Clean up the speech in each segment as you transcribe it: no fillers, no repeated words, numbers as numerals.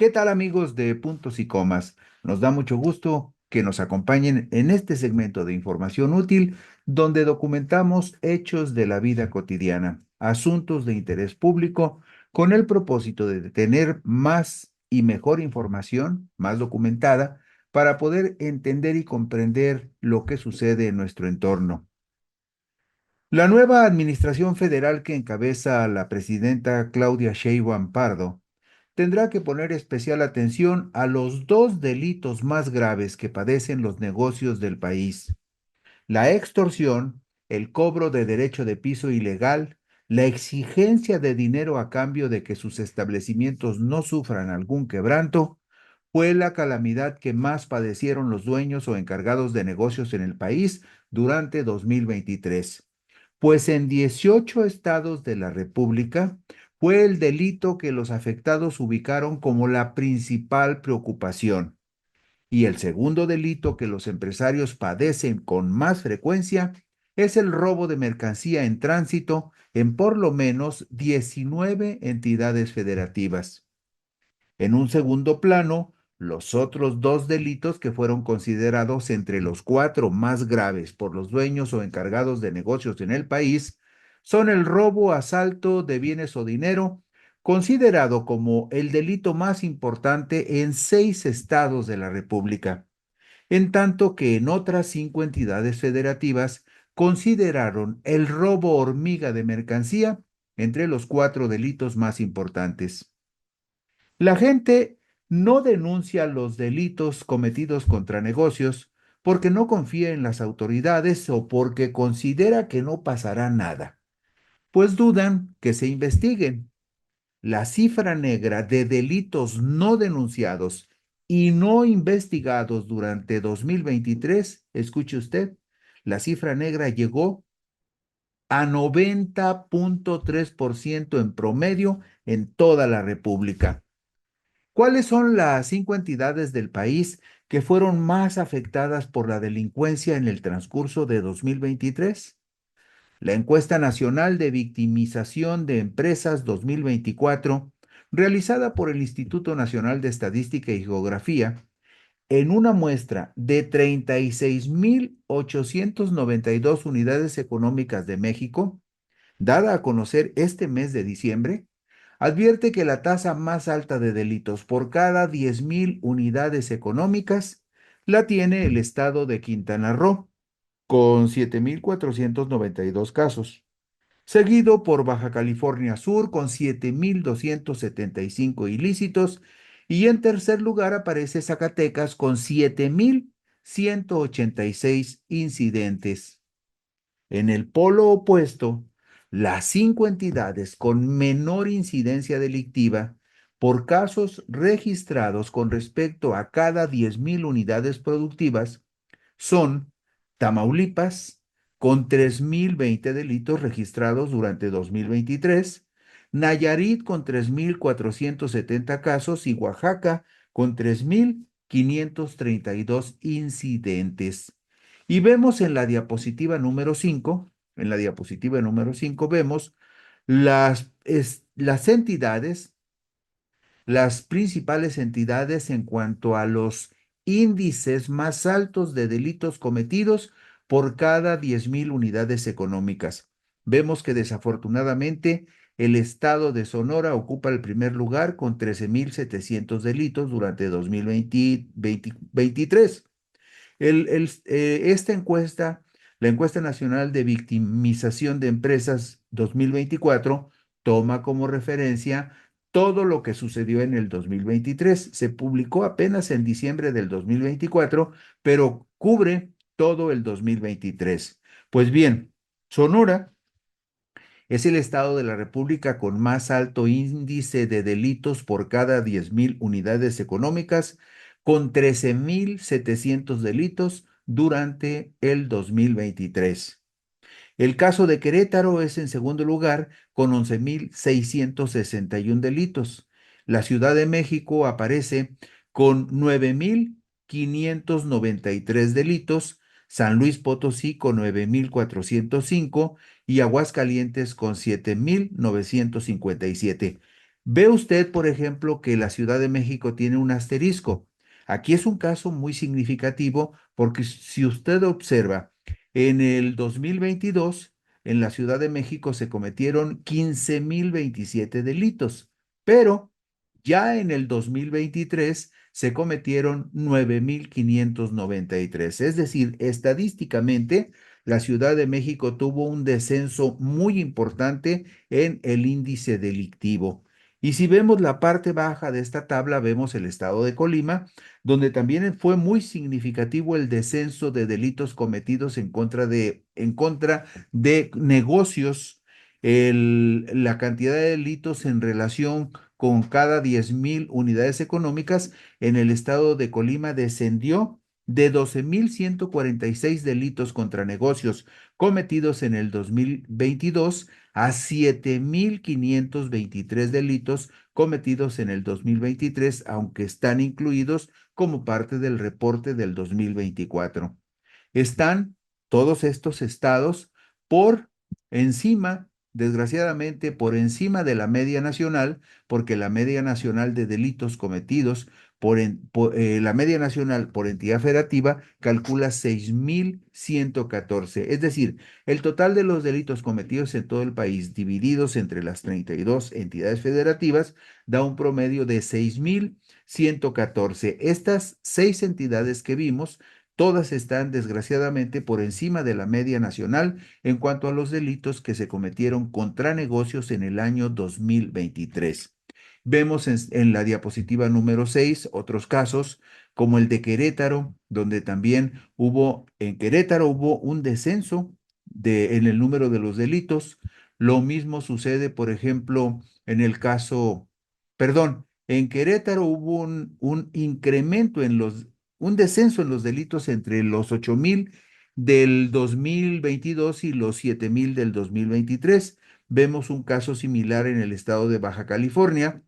¿Qué tal amigos de Puntos y Comas? Nos da mucho gusto que nos acompañen en este segmento de información útil donde documentamos hechos de la vida cotidiana, asuntos de interés público, con el propósito de tener más y mejor información, más documentada, para poder entender y comprender lo que sucede en nuestro entorno. La nueva administración federal que encabeza la presidenta Claudia Sheinbaum Pardo tendrá que poner especial atención a los dos delitos más graves que padecen los negocios del país: la extorsión, el cobro de derecho de piso ilegal, la exigencia de dinero a cambio de que sus establecimientos no sufran algún quebranto. Fue la calamidad que más padecieron los dueños o encargados de negocios en el país durante 2023, pues en 18 estados de la República fue el delito que los afectados ubicaron como la principal preocupación. Y el segundo delito que los empresarios padecen con más frecuencia es el robo de mercancía en tránsito en por lo menos 19 entidades federativas. En un segundo plano, los otros dos delitos que fueron considerados entre los cuatro más graves por los dueños o encargados de negocios en el país son el robo, asalto de bienes o dinero, considerado como el delito más importante en 6 estados de la República, en tanto que en otras 5 entidades federativas consideraron el robo hormiga de mercancía entre los cuatro delitos más importantes. La gente no denuncia los delitos cometidos contra negocios porque no confía en las autoridades o porque considera que no pasará nada, pues dudan que se investiguen. La cifra negra de delitos no denunciados y no investigados durante 2023, escuche usted, la cifra negra llegó a 90.3% en promedio en toda la República. ¿Cuáles son las 5 entidades del país que fueron más afectadas por la delincuencia en el transcurso de 2023? La encuesta nacional de victimización de empresas 2024, realizada por el Instituto Nacional de Estadística y Geografía, en una muestra de 36.892 unidades económicas de México, dada a conocer este mes de diciembre, advierte que la tasa más alta de delitos por cada 10.000 unidades económicas la tiene el estado de Quintana Roo, con 7.492 casos, seguido por Baja California Sur, con 7.275 ilícitos, y en tercer lugar aparece Zacatecas, con 7.186 incidentes. En el polo opuesto, las 5 entidades con menor incidencia delictiva por casos registrados con respecto a cada 10.000 unidades productivas son Tamaulipas, con 3.020 delitos registrados durante 2023, Nayarit con 3.470 casos y Oaxaca con 3.532 incidentes. Y vemos en la diapositiva número 5, vemos las entidades las principales entidades en cuanto a los índices más altos de delitos cometidos por cada 10,000 unidades económicas. Vemos que desafortunadamente el estado de Sonora ocupa el primer lugar con 13,700 delitos durante 2023. Esta encuesta, la encuesta nacional de victimización de empresas 2024, toma como referencia todo lo que sucedió en el 2023. Se publicó apenas en diciembre del 2024, pero cubre todo el 2023. Pues bien, Sonora es el estado de la República con más alto índice de delitos por cada 10,000 unidades económicas, con 13,700 delitos durante el 2023. El caso de Querétaro es en segundo lugar con 11,661 delitos. La Ciudad de México aparece con 9,593 delitos, San Luis Potosí con 9,405 y Aguascalientes con 7,957. Ve usted, por ejemplo, que la Ciudad de México tiene un asterisco. Aquí es un caso muy significativo porque si usted observa, en el 2022, en la Ciudad de México se cometieron 15,027 delitos, pero ya en el 2023 se cometieron 9,593. Es decir, estadísticamente, la Ciudad de México tuvo un descenso muy importante en el índice delictivo. Y si vemos la parte baja de esta tabla, vemos el estado de Colima, donde también fue muy significativo el descenso de delitos cometidos en contra de negocios. La cantidad de delitos en relación con cada 10,000 unidades económicas en el estado de Colima descendió de 12,146 delitos contra negocios cometidos en el 2022 a 7,523 delitos cometidos en el 2023, aunque están incluidos como parte del reporte del 2024. Están todos estos estados por encima, desgraciadamente, por encima de la media nacional, porque la media nacional de delitos cometidos la media nacional por entidad federativa calcula 6,114. Es decir, el total de los delitos cometidos en todo el país, divididos entre las 32 entidades federativas, da un promedio de 6,114. Estas 6 entidades que vimos, todas están desgraciadamente por encima de la media nacional en cuanto a los delitos que se cometieron contra negocios en el año 2023. Vemos en la diapositiva número 6 otros casos como el de Querétaro, donde también en Querétaro hubo un descenso en el número de los delitos. Lo mismo sucede, por ejemplo, en el caso, perdón, en Querétaro hubo un incremento un descenso en los delitos entre los 8,000 del 2022 y los 7,000 del 2023. Vemos un caso similar en el estado de Baja California.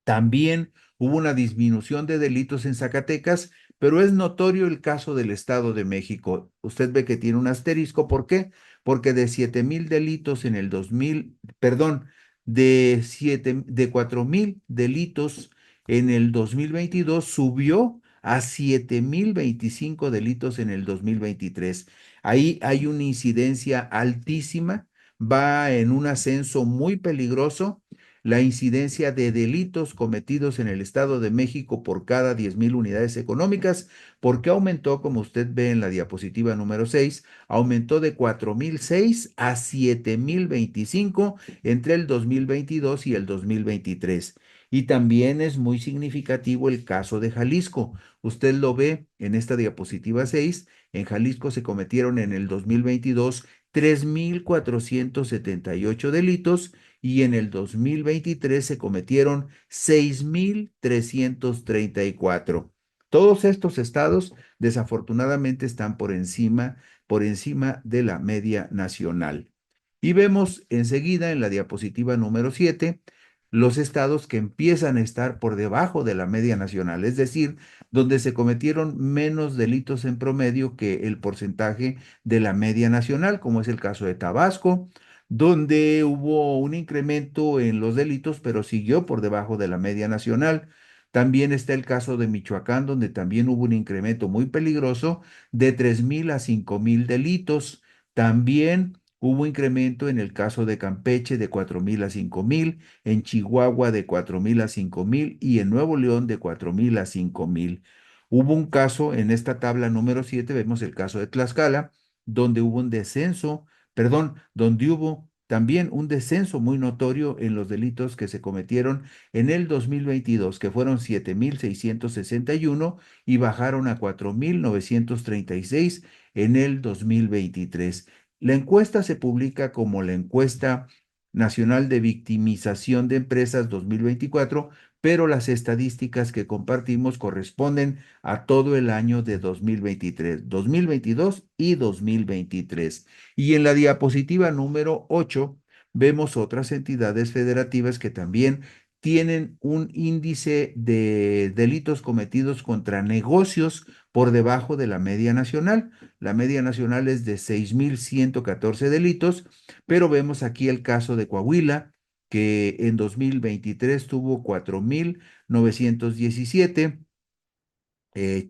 También hubo una disminución de delitos en Zacatecas, pero es notorio el caso del Estado de México. Usted ve que tiene un asterisco. ¿Por qué? Porque de 7,000 delitos en el 2000, perdón, de 4,000 delitos en el 2022 subió a 7,025 delitos en el 2023. Ahí hay una incidencia altísima, va en un ascenso muy peligroso la incidencia de delitos cometidos en el Estado de México por cada 10,000 unidades económicas, porque aumentó, como usted ve en la diapositiva número 6, aumentó de 4,006 a 7,025 entre el 2022 y el 2023. Y también es muy significativo el caso de Jalisco. Usted lo ve en esta diapositiva 6. En Jalisco se cometieron en el 2022 3,478 delitos y en el 2023 se cometieron 6,334. Todos estos estados desafortunadamente están por encima de la media nacional. Y vemos enseguida en la diapositiva número 7 los estados que empiezan a estar por debajo de la media nacional, es decir, donde se cometieron menos delitos en promedio que el porcentaje de la media nacional, como es el caso de Tabasco, donde hubo un incremento en los delitos, pero siguió por debajo de la media nacional. También está el caso de Michoacán, donde también hubo un incremento muy peligroso de 3,000 a 5,000 delitos. También hubo incremento en el caso de Campeche de 4,000 a 5,000, en Chihuahua de 4,000 a 5,000 y en Nuevo León de 4,000 a 5,000. Hubo un caso en esta tabla número 7, vemos el caso de Tlaxcala, donde hubo un descenso, perdón, donde hubo también un descenso muy notorio en los delitos que se cometieron en el 2022, que fueron 7,661 y bajaron a 4,936 en el 2023. La encuesta se publica como la encuesta nacional de victimización de empresas 2024, pero las estadísticas que compartimos corresponden a todo el año de 2023, 2022 y 2023. Y en la diapositiva número 8 vemos otras entidades federativas que también tienen un índice de delitos cometidos contra negocios por debajo de la media nacional. La media nacional es de 6,114 delitos, pero vemos aquí el caso de Coahuila, que en 2023 tuvo 4,917,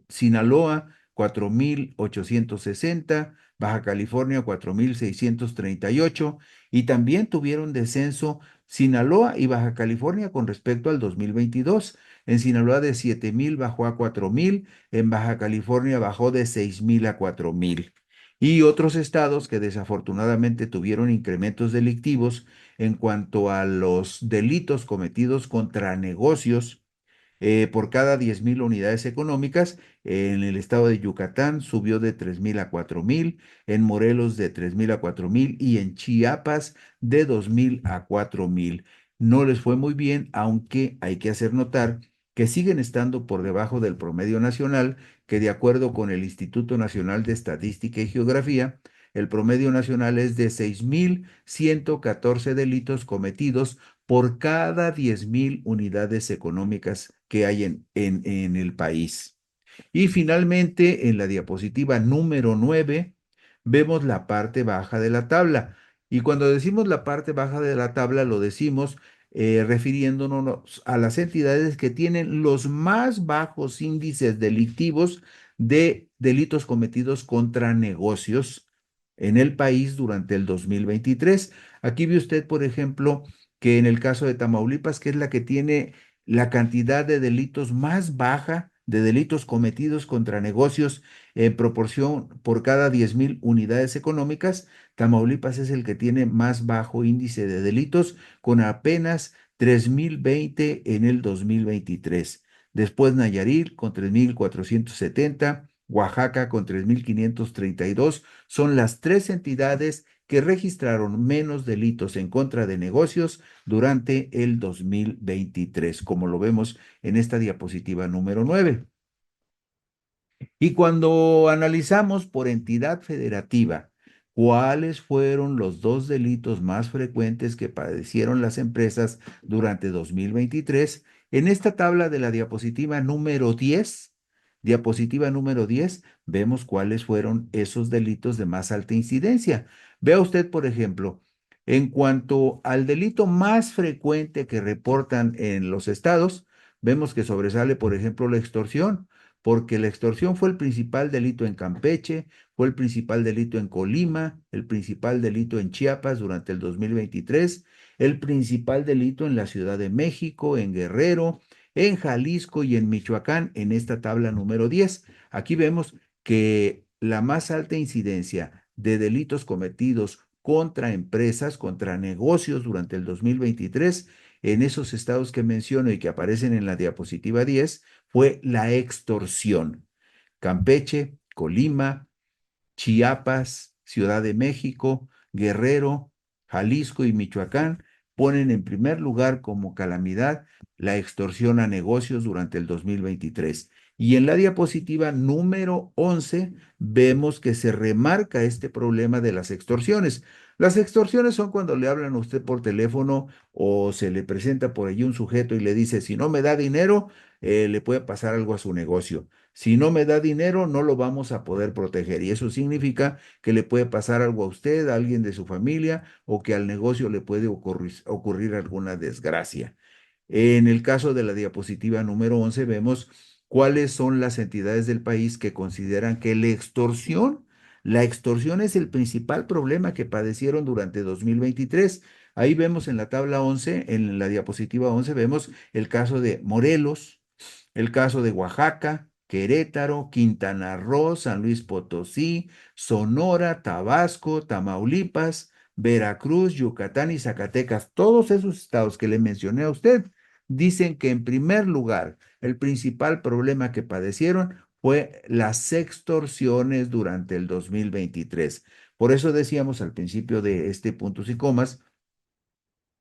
Sinaloa 4,860, Baja California 4,638 y también tuvieron descenso Sinaloa y Baja California con respecto al 2022. En Sinaloa de 7,000 bajó a 4,000, en Baja California bajó de 6,000 a 4,000. Y otros estados que desafortunadamente tuvieron incrementos delictivos en cuanto a los delitos cometidos contra negocios por cada 10,000 unidades económicas. En el estado de Yucatán subió de 3,000 a 4,000, en Morelos de 3,000 a 4,000 y en Chiapas de 2,000 a 4,000. No les fue muy bien, aunque hay que hacer notar que siguen estando por debajo del promedio nacional, que de acuerdo con el Instituto Nacional de Estadística y Geografía, el promedio nacional es de 6,114 delitos cometidos por cada 10,000 unidades económicas que hay en el país. Y finalmente, en la diapositiva número 9 vemos la parte baja de la tabla. Y cuando decimos la parte baja de la tabla, lo decimos refiriéndonos a las entidades que tienen los más bajos índices delictivos de delitos cometidos contra negocios en el país durante el 2023. Aquí ve usted, por ejemplo, que en el caso de Tamaulipas, que es la que tiene la cantidad de delitos más baja, de delitos cometidos contra negocios en proporción por cada 10,000 unidades económicas, Tamaulipas es el que tiene más bajo índice de delitos, con apenas 3,020 en el 2023. Después Nayarit con 3,470, Oaxaca con 3,532. Son las tres entidades que registraron menos delitos en contra de negocios durante el 2023, como lo vemos en esta diapositiva número 9. Y cuando analizamos por entidad federativa cuáles fueron los dos delitos más frecuentes que padecieron las empresas durante 2023, en esta tabla de la diapositiva número 10, vemos cuáles fueron esos delitos de más alta incidencia. Vea usted, por ejemplo, en cuanto al delito más frecuente que reportan en los estados, vemos que sobresale, por ejemplo, la extorsión, porque la extorsión fue el principal delito en Campeche, fue el principal delito en Colima, el principal delito en Chiapas durante el 2023, el principal delito en la Ciudad de México, en Guerrero, en Jalisco y en Michoacán, en esta tabla número 10. Aquí vemos que la más alta incidencia de delitos cometidos contra empresas, contra negocios durante el 2023, en esos estados que menciono y que aparecen en la diapositiva 10, fue la extorsión. Campeche, Colima, Chiapas, Ciudad de México, Guerrero, Jalisco y Michoacán ponen en primer lugar como calamidad la extorsión a negocios durante el 2023. Y en la diapositiva número 11 vemos que se remarca este problema de las extorsiones. Las extorsiones son cuando le hablan a usted por teléfono o se le presenta por allí un sujeto y le dice, si no me da dinero, le puede pasar algo a su negocio. Si no me da dinero, no lo vamos a poder proteger. Y eso significa que le puede pasar algo a usted, a alguien de su familia, o que al negocio le puede ocurrir alguna desgracia. En el caso de la diapositiva número 11 vemos cuáles son las entidades del país que consideran que la extorsión es el principal problema que padecieron durante 2023. Ahí vemos en la tabla 11, en la diapositiva 11, vemos el caso de Morelos, el caso de Oaxaca, Querétaro, Quintana Roo, San Luis Potosí, Sonora, Tabasco, Tamaulipas, Veracruz, Yucatán y Zacatecas. Todos esos estados que le mencioné a usted dicen que en primer lugar, el principal problema que padecieron fue las extorsiones durante el 2023. Por eso decíamos al principio de este puntos y comas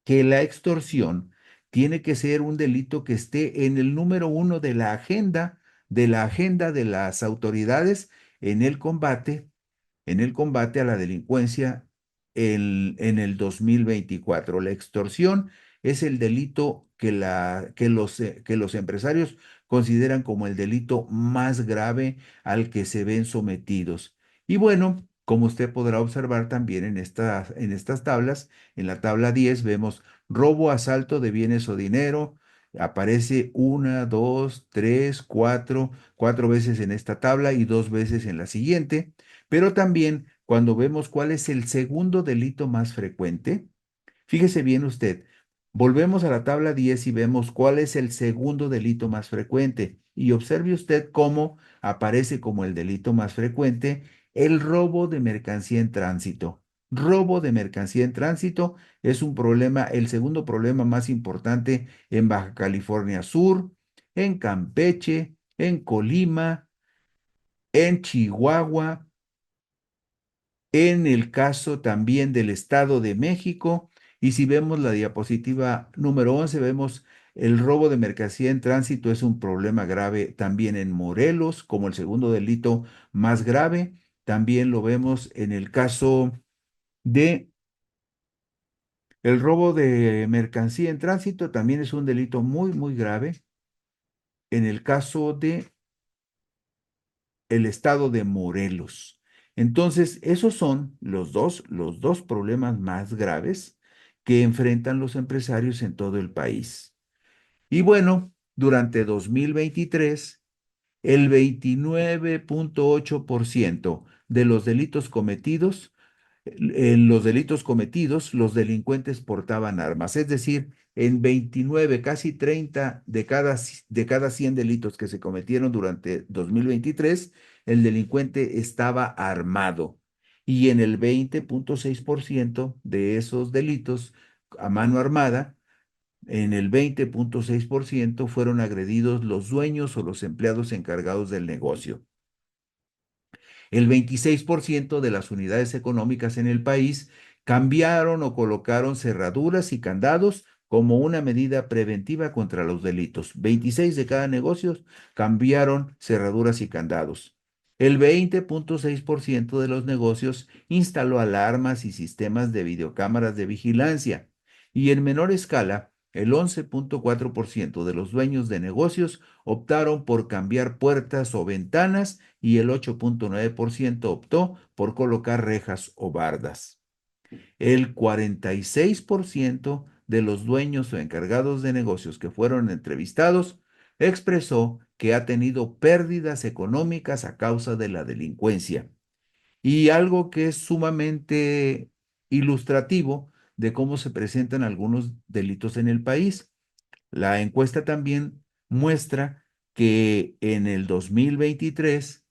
que la extorsión tiene que ser un delito que esté en el número uno de la agenda de las autoridades en el combate a la delincuencia en el 2024. La extorsión es el delito que los empresarios consideran como el delito más grave al que se ven sometidos. Y bueno, como usted podrá observar también en estas tablas, en la tabla 10 vemos robo, asalto de bienes o dinero. Aparece una, dos, tres, cuatro veces en esta tabla y dos veces en la siguiente. Pero también cuando vemos cuál es el segundo delito más frecuente, fíjese bien usted, volvemos a la tabla 10 y vemos cuál es el segundo delito más frecuente. Y observe usted cómo aparece como el delito más frecuente el robo de mercancía en tránsito. Robo de mercancía en tránsito es un problema, el segundo problema más importante en Baja California Sur, en Campeche, en Colima, en Chihuahua, en el caso también del Estado de México. Y si vemos la diapositiva número 11, vemos el robo de mercancía en tránsito es un problema grave también en Morelos, como el segundo delito más grave. También lo vemos en el caso de el robo de mercancía en tránsito, también es un delito muy, muy grave en el caso de el estado de Morelos. Entonces, esos son los dos problemas más graves que enfrentan los empresarios en todo el país. Y bueno, durante 2023, el 29.8% de los delitos cometidos en los delitos cometidos, los delincuentes portaban armas. Es decir, en 29, casi 30 de cada 100 delitos que se cometieron durante 2023, el delincuente estaba armado. Y en el 20.6% de esos delitos a mano armada, en el 20.6% fueron agredidos los dueños o los empleados encargados del negocio. El 26% de las unidades económicas en el país cambiaron o colocaron cerraduras y candados como una medida preventiva contra los delitos. 26 de cada negocio cambiaron cerraduras y candados. El 20.6% de los negocios instaló alarmas y sistemas de videocámaras de vigilancia. Y en menor escala, el 11.4% de los dueños de negocios optaron por cambiar puertas o ventanas y el 8.9% optó por colocar rejas o bardas. El 46% de los dueños o encargados de negocios que fueron entrevistados expresó que ha tenido pérdidas económicas a causa de la delincuencia. Y algo que es sumamente ilustrativo de cómo se presentan algunos delitos en el país. La encuesta también muestra que en el 2023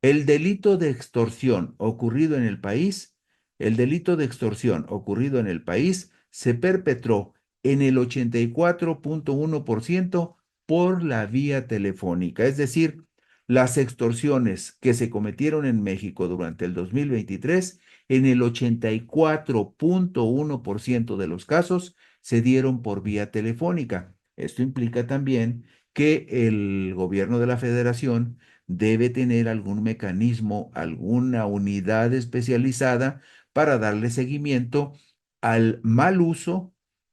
el delito de extorsión ocurrido en el país, el delito de extorsión ocurrido en el país se perpetró en el 84.1% por la vía telefónica. Es decir, las extorsiones que se cometieron en México durante el 2023, en el 84.1% de los casos se dieron por vía telefónica. Esto implica también que el gobierno de la federación debe tener algún mecanismo, alguna unidad especializada para darle seguimiento al mal uso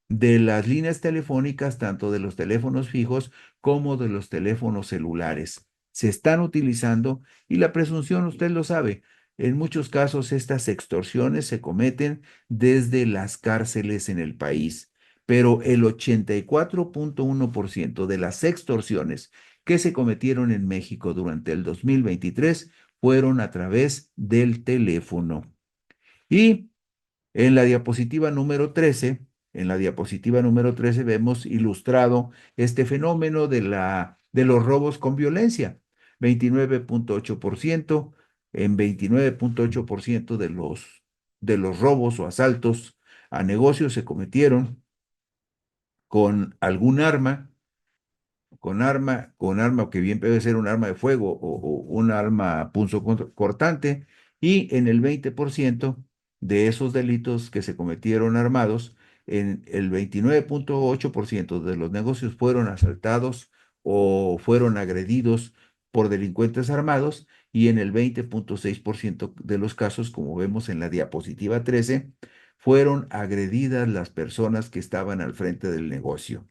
de las líneas telefónicas, tanto de los teléfonos fijos como de los teléfonos celulares. Se están utilizando y la presunción, usted lo sabe, en muchos casos estas extorsiones se cometen desde las cárceles en el país, pero el 84.1% de las extorsiones que se cometieron en México durante el 2023 fueron a través del teléfono. Y en la diapositiva número 13, en la diapositiva número 13 vemos ilustrado este fenómeno de los robos con violencia. 29.8%, en 29.8% de los robos o asaltos a negocios se cometieron con algún arma, con arma que bien puede ser un arma de fuego o un arma cortante, y en el 20% de esos delitos que se cometieron armados, en el 29.8% de los negocios fueron asaltados o fueron agredidos por delincuentes armados, y en el 20.6% de los casos, como vemos en la diapositiva 13, fueron agredidas las personas que estaban al frente del negocio.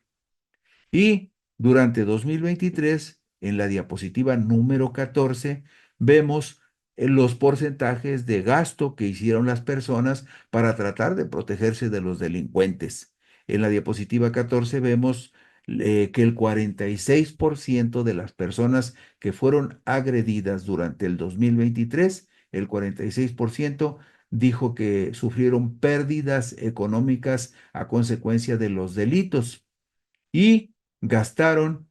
Y durante 2023, en la diapositiva número 14, vemos los porcentajes de gasto que hicieron las personas para tratar de protegerse de los delincuentes. En la diapositiva 14 vemos que el 46% de las personas que fueron agredidas durante el 2023, el 46% dijo que sufrieron pérdidas económicas a consecuencia de los delitos y gastaron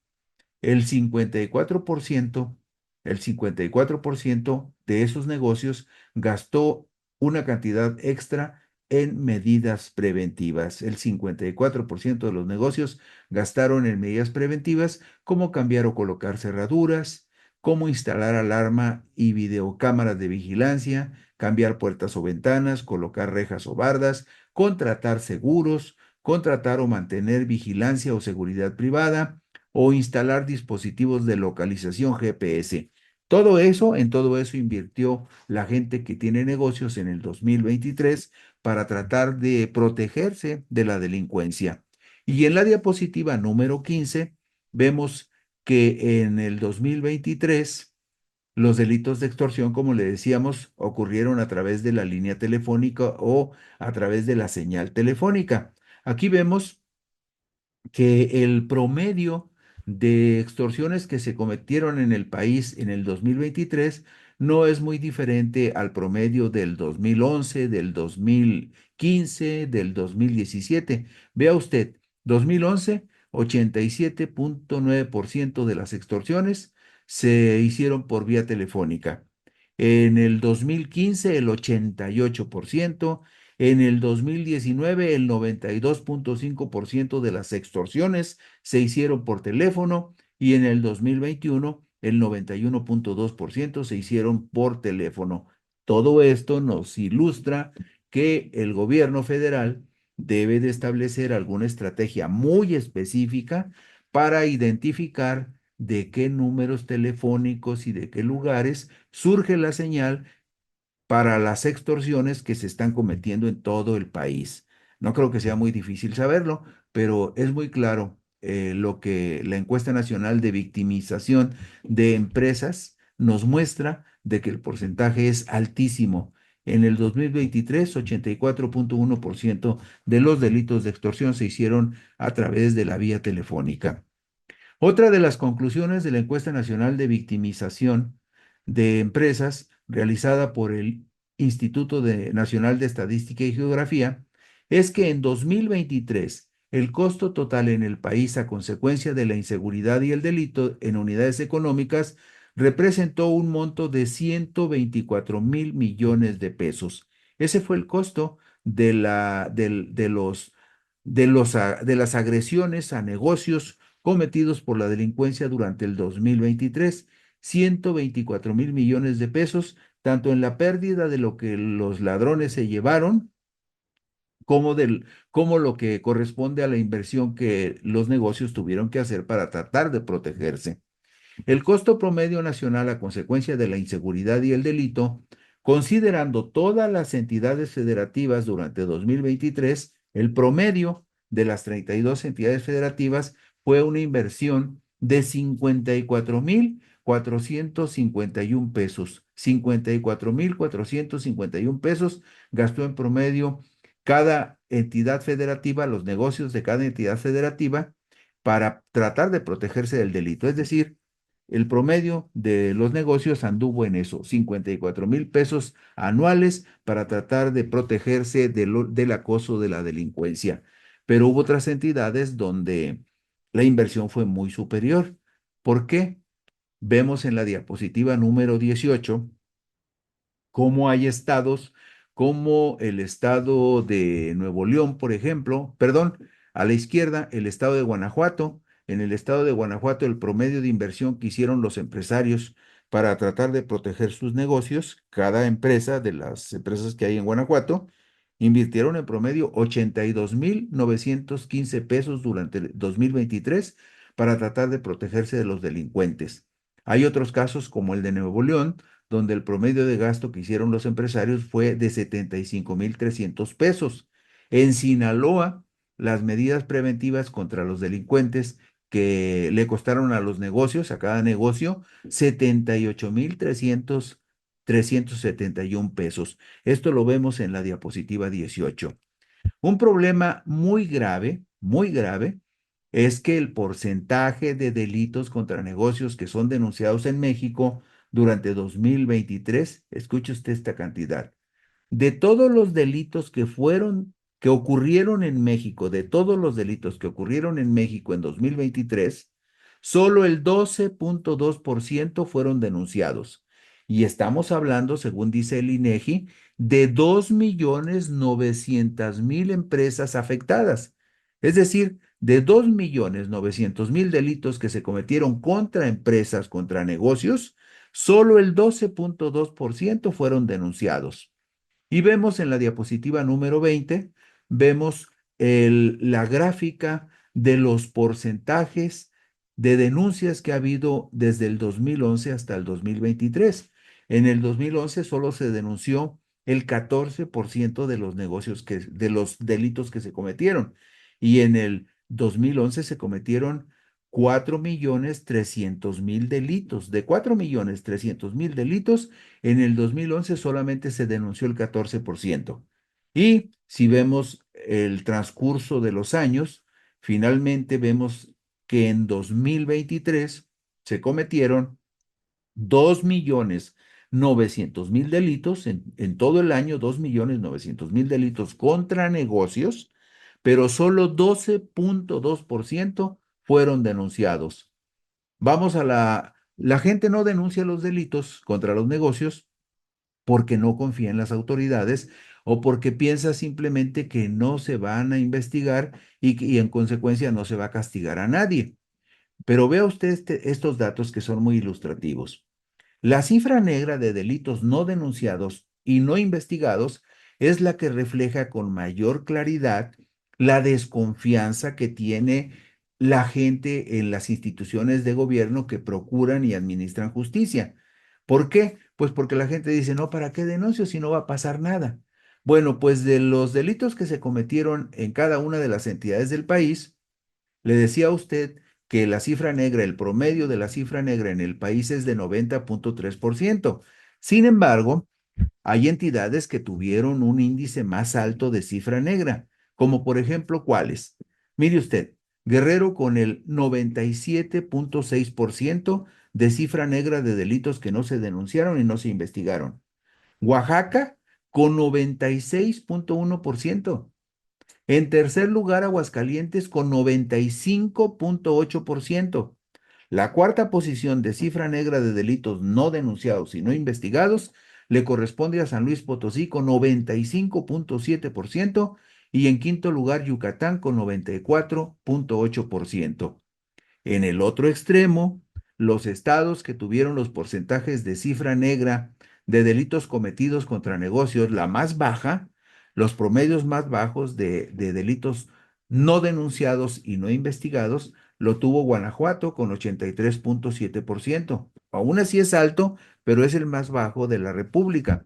el 54%, el 54% de esos negocios gastó una cantidad extra en medidas preventivas. El 54% de los negocios gastaron en medidas preventivas, como cambiar o colocar cerraduras, como instalar alarma y videocámaras de vigilancia, cambiar puertas o ventanas, colocar rejas o bardas, contratar seguros, contratar o mantener vigilancia o seguridad privada, o instalar dispositivos de localización GPS. En todo eso invirtió la gente que tiene negocios en el 2023 para tratar de protegerse de la delincuencia. Y en la diapositiva número 15 vemos que en el 2023 los delitos de extorsión, como le decíamos, ocurrieron a través de la línea telefónica o a través de la señal telefónica. Aquí vemos que el promedio de extorsiones que se cometieron en el país en el 2023 no es muy diferente al promedio del 2011, del 2015, del 2017. Vea usted, 2011, 87.9% de las extorsiones se hicieron por vía telefónica. En el 2015, el 88%. En el 2019, el 92.5% de las extorsiones se hicieron por teléfono, y en el 2021, el 91.2% se hicieron por teléfono. Todo esto nos ilustra que el gobierno federal debe de establecer alguna estrategia muy específica para identificar de qué números telefónicos y de qué lugares surge la señal para las extorsiones que se están cometiendo en todo el país. No creo que sea muy difícil saberlo, pero es muy claro lo que la encuesta nacional de victimización de empresas nos muestra, de que el porcentaje es altísimo. En el 2023, 84.1% de los delitos de extorsión se hicieron a través de la vía telefónica. Otra de las conclusiones de la encuesta nacional de victimización de empresas realizada por el Nacional de Estadística y Geografía es que en 2023 el costo total en el país a consecuencia de la inseguridad y el delito en unidades económicas representó un monto de 124.000 millones de pesos. Ese fue el costo de las agresiones a negocios cometidos por la delincuencia durante el 2023, 124.000 millones de pesos, tanto en la pérdida de lo que los ladrones se llevaron, como lo que corresponde a la inversión que los negocios tuvieron que hacer para tratar de protegerse. El costo promedio nacional a consecuencia de la inseguridad y el delito, considerando todas las entidades federativas durante 2023, el promedio de las 32 entidades federativas fue una inversión de 54,451 pesos. 54,451 pesos gastó en promedio cada entidad federativa, los negocios de cada entidad federativa, para tratar de protegerse del delito. Es decir, el promedio de los negocios anduvo en eso, 54,000 pesos anuales para tratar de protegerse del acoso de la delincuencia. Pero hubo otras entidades donde la inversión fue muy superior. ¿Por qué? Vemos en la diapositiva número 18 cómo hay estados como el estado de Nuevo León, por ejemplo, perdón, a la izquierda, el estado de Guanajuato. En el estado de Guanajuato, el promedio de inversión que hicieron los empresarios para tratar de proteger sus negocios, cada empresa de las empresas que hay en Guanajuato, invirtieron en promedio 82,915 pesos durante el 2023 para tratar de protegerse de los delincuentes. Hay otros casos como el de Nuevo León, donde el promedio de gasto que hicieron los empresarios fue de 75,300 pesos. En Sinaloa, las medidas preventivas contra los delincuentes que le costaron a los negocios, a cada negocio, 78,371 pesos. Esto lo vemos en la diapositiva 18. Un problema muy grave, es que el porcentaje de delitos contra negocios que son denunciados en México durante 2023, escuche usted esta cantidad, de todos los delitos que ocurrieron en México, de todos los delitos que ocurrieron en México en 2023, solo el 12,2% fueron denunciados. Y estamos hablando, según dice el INEGI, de 2,900,000 empresas afectadas. Es decir, de 2,900,000 delitos que se cometieron contra empresas, contra negocios, solo el 12,2% fueron denunciados. Y vemos en la diapositiva número 20, vemos la gráfica de los porcentajes de denuncias que ha habido desde el 2011 hasta el 2023. En el 2011 solo se denunció el 14% de los de los delitos que se cometieron. Y en el 2011 se cometieron 4,300,000 delitos. De 4,300,000 delitos, en el 2011 solamente se denunció el 14%. Y si vemos el transcurso de los años, finalmente vemos que en 2023 se cometieron 2,900,000 delitos, en todo el año 2,900,000 delitos contra negocios, pero solo 12,2% fueron denunciados. Vamos a la gente no denuncia los delitos contra los negocios porque no confía en las autoridades o porque piensa simplemente que no se van a investigar y en consecuencia no se va a castigar a nadie. Pero vea usted estos datos que son muy ilustrativos. La cifra negra de delitos no denunciados y no investigados es la que refleja con mayor claridad la desconfianza que tiene la gente en las instituciones de gobierno que procuran y administran justicia. ¿Por qué? Pues porque la gente dice, no, ¿para qué denuncio si no va a pasar nada? Bueno, pues de los delitos que se cometieron en cada una de las entidades del país, le decía a usted que la cifra negra, el promedio de la cifra negra en el país es de 90,3%. Sin embargo, hay entidades que tuvieron un índice más alto de cifra negra, como por ejemplo, ¿cuáles? Mire usted, Guerrero con el 97,6% de cifra negra de delitos que no se denunciaron y no se investigaron. Oaxaca con 96,1%. En tercer lugar, Aguascalientes con 95,8%. La cuarta posición de cifra negra de delitos no denunciados y no investigados le corresponde a San Luis Potosí con 95,7% y en quinto lugar Yucatán con 94,8%. En el otro extremo, los estados que tuvieron los porcentajes de cifra negra de delitos cometidos contra negocios la más baja, Los promedios más bajos de delitos no denunciados y no investigados lo tuvo Guanajuato con 83.7%. Aún así es alto, pero es el más bajo de la República.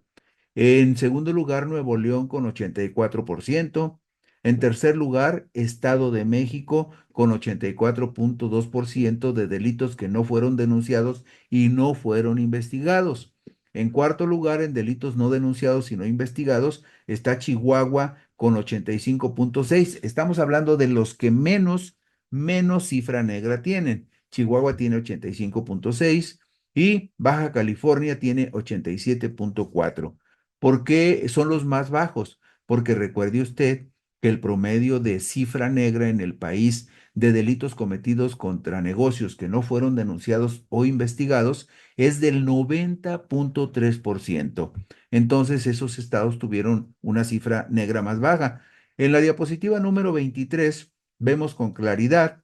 En segundo lugar, Nuevo León con 84%. En tercer lugar, Estado de México con 84.2% de delitos que no fueron denunciados y no fueron investigados. En cuarto lugar, en delitos no denunciados y no investigados, está Chihuahua con 85.6. Estamos hablando de los que menos cifra negra tienen. Chihuahua tiene 85.6 y Baja California tiene 87.4. ¿Por qué son los más bajos? Porque recuerde usted que el promedio de cifra negra en el país de delitos cometidos contra negocios que no fueron denunciados o investigados es del 90.3%. Entonces, esos estados tuvieron una cifra negra más baja. En la diapositiva número 23 vemos con claridad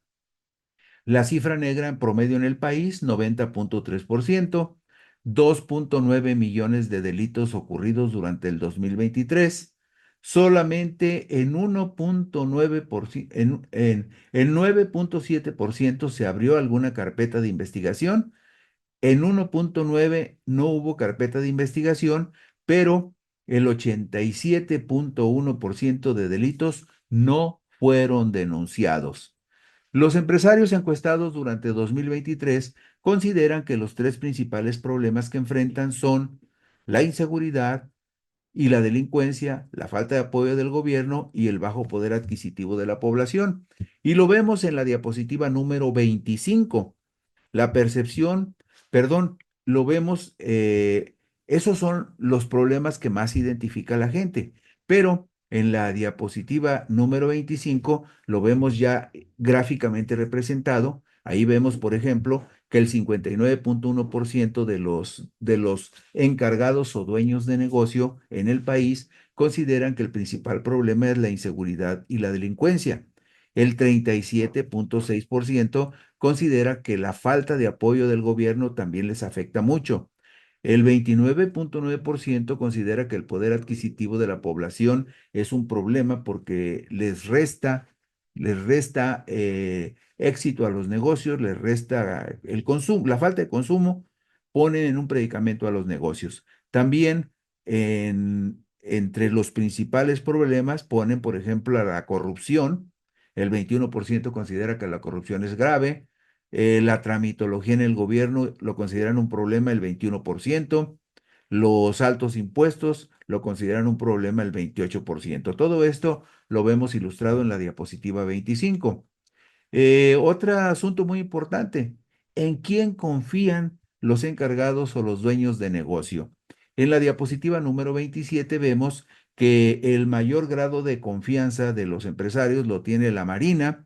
la cifra negra en promedio en el país, 90.3%, 2.9 millones de delitos ocurridos durante el 2023. Solamente en 1.9%, en 9.7% se abrió alguna carpeta de investigación. En 1.9 no hubo carpeta de investigación, pero el 87.1% de delitos no fueron denunciados. Los empresarios encuestados durante 2023 consideran que los tres principales problemas que enfrentan son la inseguridad y la delincuencia, la falta de apoyo del gobierno y el bajo poder adquisitivo de la población. Y lo vemos en la diapositiva número 25. La percepción, perdón, lo vemos, esos son los problemas que más identifica la gente, pero en la diapositiva número 25 lo vemos ya gráficamente representado. Ahí vemos, por ejemplo, que el 59.1% de los encargados o dueños de negocio en el país consideran que el principal problema es la inseguridad y la delincuencia. El 37.6% considera que la falta de apoyo del gobierno también les afecta mucho. El 29.9% considera que el poder adquisitivo de la población es un problema porque les resta éxito a los negocios, les resta el consumo, la falta de consumo pone en un predicamento a los negocios. También entre los principales problemas ponen, por ejemplo, a la corrupción. El 21% considera que la corrupción es grave. La tramitología en el gobierno lo consideran un problema el 21%. Los altos impuestos lo consideran un problema el 28%. Todo esto lo vemos ilustrado en la diapositiva 25. Otro asunto muy importante, ¿en quién confían los encargados o los dueños de negocio? En la diapositiva número 27 vemos que el mayor grado de confianza de los empresarios lo tiene la Marina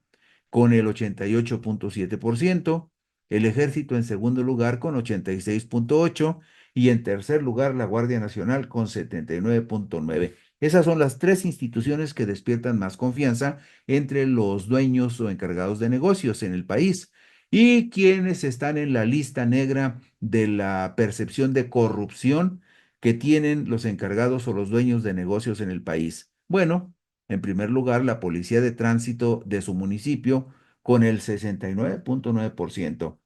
con el 88.7%, el Ejército en segundo lugar con 86.8% y en tercer lugar la Guardia Nacional con 79.9%. Esas son las tres instituciones que despiertan más confianza entre los dueños o encargados de negocios en el país y quienes están en la lista negra de la percepción de corrupción que tienen los encargados o los dueños de negocios en el país. Bueno, en primer lugar, la policía de tránsito de su municipio con el 69.9%.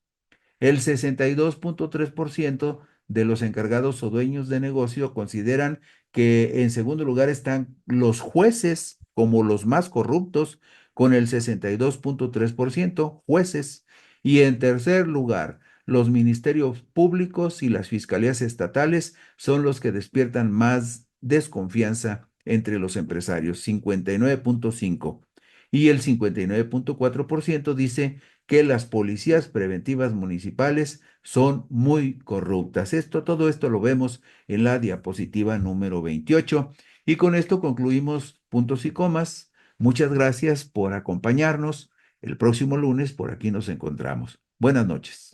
El 62.3% de los encargados o dueños de negocio consideran que en segundo lugar están los jueces como los más corruptos, con el 62.3% jueces. Y en tercer lugar, los ministerios públicos y las fiscalías estatales son los que despiertan más desconfianza entre los empresarios, 59.5%. Y el 59.4% dice que las policías preventivas municipales son muy corruptas. Todo esto lo vemos en la diapositiva número 28. Y con esto concluimos puntos y comas. Muchas gracias por acompañarnos. El próximo lunes por aquí nos encontramos. Buenas noches.